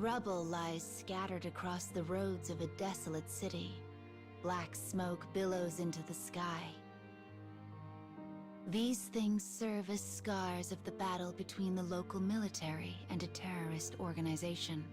Rubble lies scattered across the roads of a desolate city. Black smoke billows into the sky. These things serve as scars of the battle between the local military and a terrorist organization.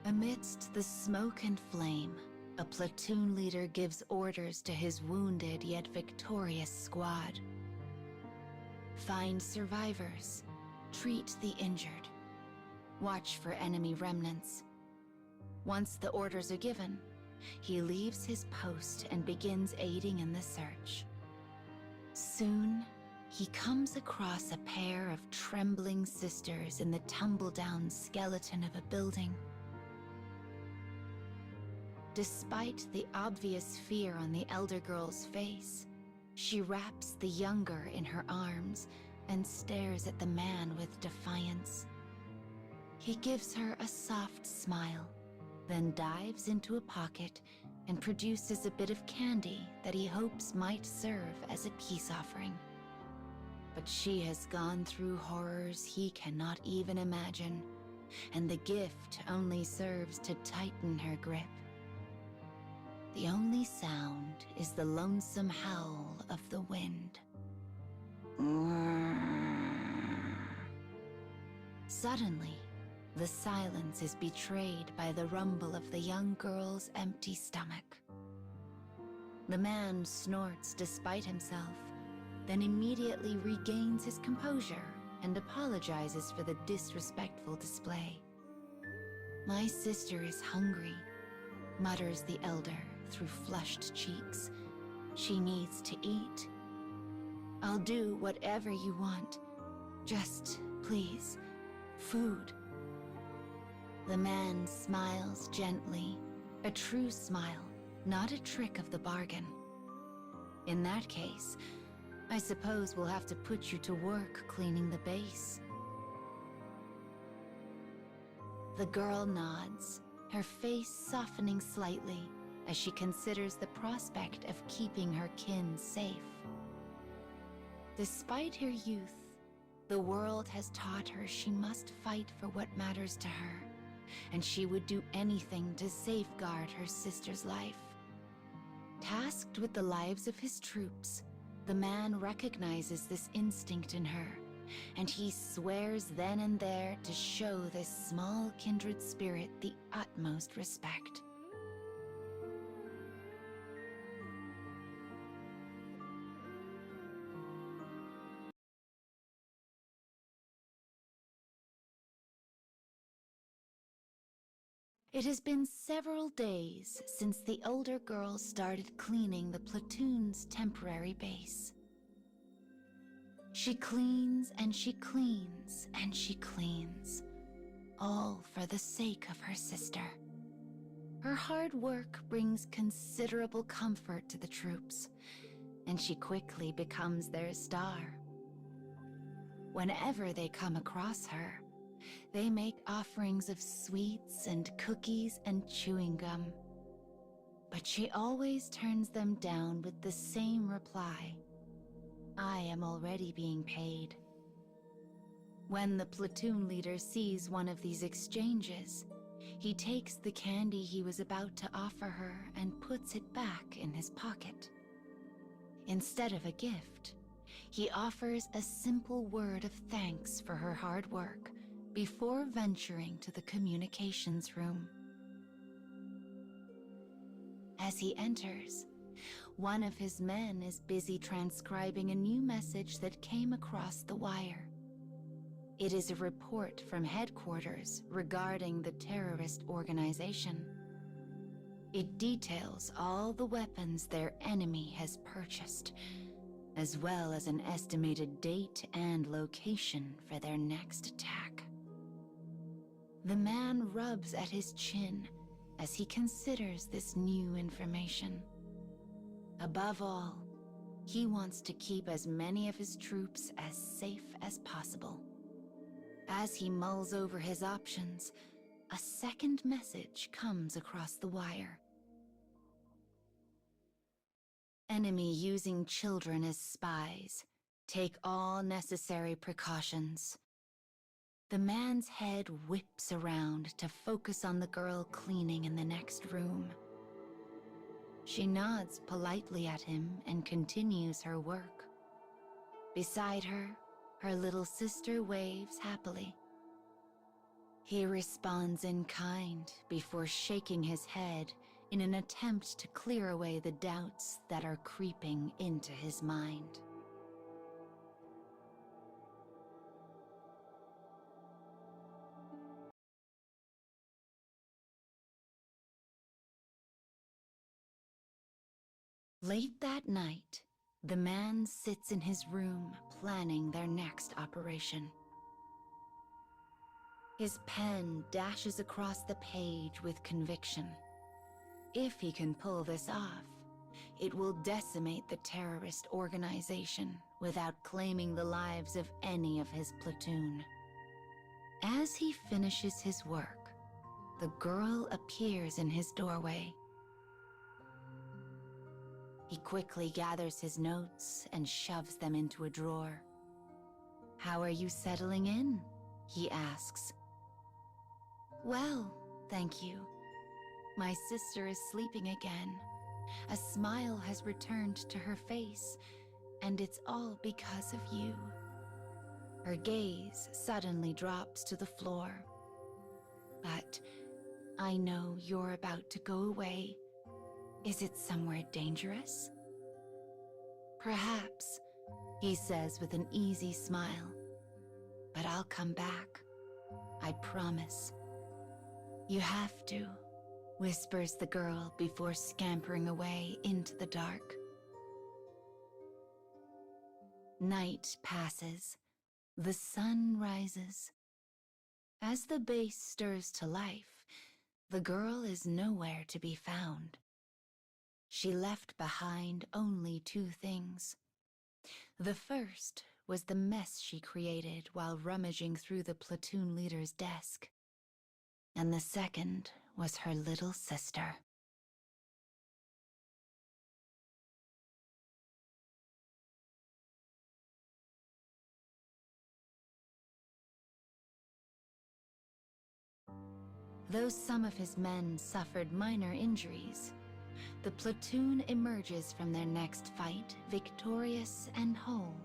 Amidst the smoke and flame, a platoon leader gives orders to his wounded yet victorious squad. Find survivors, treat the injured, watch for enemy remnants. Once the orders are given, he leaves his post and begins aiding in the search. Soon, he comes across a pair of trembling sisters in the tumble-down skeleton of a building. Despite the obvious fear on the elder girl's face, she wraps the younger in her arms and stares at the man with defiance. He gives her a soft smile, then dives into a pocket and produces a bit of candy that he hopes might serve as a peace offering. But she has gone through horrors he cannot even imagine, and the gift only serves to tighten her grip. The only sound is the lonesome howl of the wind. Suddenly, the silence is betrayed by the rumble of the young girl's empty stomach. The man snorts despite himself, then immediately regains his composure and apologizes for the disrespectful display. "My sister is hungry," mutters the elder through flushed cheeks. "She needs to eat. I'll do whatever you want. Just, please, food." The man smiles gently, a true smile, not a trick of the bargain. "In that case, I suppose we'll have to put you to work cleaning the base." The girl nods, her face softening slightly as she considers the prospect of keeping her kin safe. Despite her youth, the world has taught her she must fight for what matters to her, and she would do anything to safeguard her sister's life. Tasked with the lives of his troops, the man recognizes this instinct in her, and he swears then and there to show this small kindred spirit the utmost respect. It has been several days since the older girl started cleaning the platoon's temporary base. She cleans and she cleans and she cleans, all for the sake of her sister. Her hard work brings considerable comfort to the troops, and she quickly becomes their star. Whenever they come across her, they make offerings of sweets and cookies and chewing gum. But she always turns them down with the same reply: "I am already being paid." When the platoon leader sees one of these exchanges, he takes the candy he was about to offer her and puts it back in his pocket. Instead of a gift, he offers a simple word of thanks for her hard work before venturing to the communications room. As he enters, one of his men is busy transcribing a new message that came across the wire. It is a report from headquarters regarding the terrorist organization. It details all the weapons their enemy has purchased, as well as an estimated date and location for their next attack. The man rubs at his chin as he considers this new information. Above all, he wants to keep as many of his troops as safe as possible. As he mulls over his options, a second message comes across the wire. "Enemy using children as spies. Take all necessary precautions." The man's head whips around to focus on the girl cleaning in the next room. She nods politely at him and continues her work. Beside her, her little sister waves happily. He responds in kind before shaking his head in an attempt to clear away the doubts that are creeping into his mind. Late that night, the man sits in his room planning their next operation. His pen dashes across the page with conviction. If he can pull this off, it will decimate the terrorist organization without claiming the lives of any of his platoon. As he finishes his work, the girl appears in his doorway. He quickly gathers his notes and shoves them into a drawer. "How are you settling in?" he asks. "Well, thank you. My sister is sleeping again. A smile has returned to her face, and it's all because of you." Her gaze suddenly drops to the floor. "But I know you're about to go away. Is it somewhere dangerous?" "Perhaps," he says with an easy smile. "But I'll come back. I promise." "You have to," whispers the girl before scampering away into the dark. Night passes. The sun rises. As the base stirs to life, the girl is nowhere to be found. She left behind only two things. The first was the mess she created while rummaging through the platoon leader's desk. And the second was her little sister. Though some of his men suffered minor injuries, the platoon emerges from their next fight victorious and whole.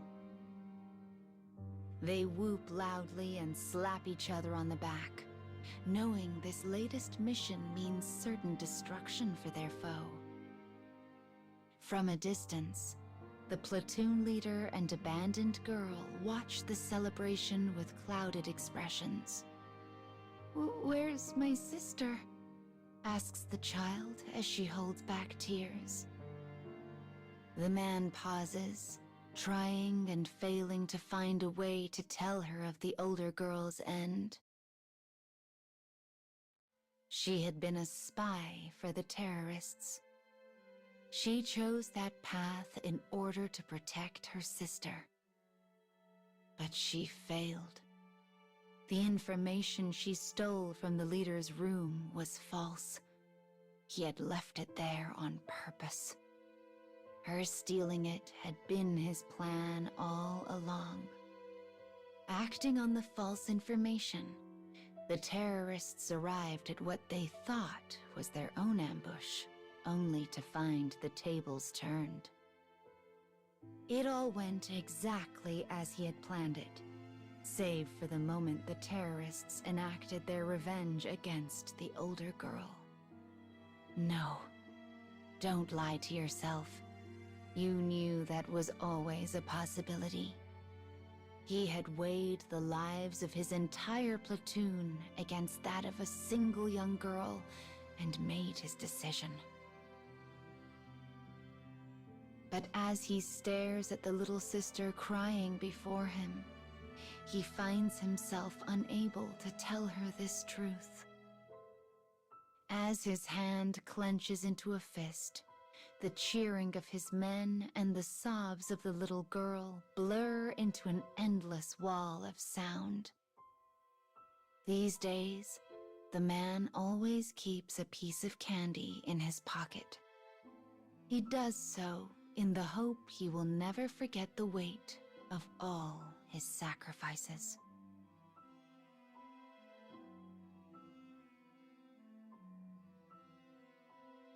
They whoop loudly and slap each other on the back, knowing this latest mission means certain destruction for their foe. From a distance, the platoon leader and abandoned girl watch the celebration with clouded expressions. "Where's my sister?" asks the child as she holds back tears. The man pauses, trying and failing to find a way to tell her of the older girl's end. She had been a spy for the terrorists. She chose that path in order to protect her sister. But she failed. The information she stole from the leader's room was false. He had left it there on purpose. Her stealing it had been his plan all along. Acting on the false information, the terrorists arrived at what they thought was their own ambush, only to find the tables turned. It all went exactly as he had planned it, save for the moment the terrorists enacted their revenge against the older girl. No, don't lie to yourself. You knew that was always a possibility. He had weighed the lives of his entire platoon against that of a single young girl and made his decision. But as he stares at the little sister crying before him, he finds himself unable to tell her this truth. As his hand clenches into a fist, the cheering of his men and the sobs of the little girl blur into an endless wall of sound. These days, the man always keeps a piece of candy in his pocket. He does so in the hope he will never forget the weight of all his sacrifices.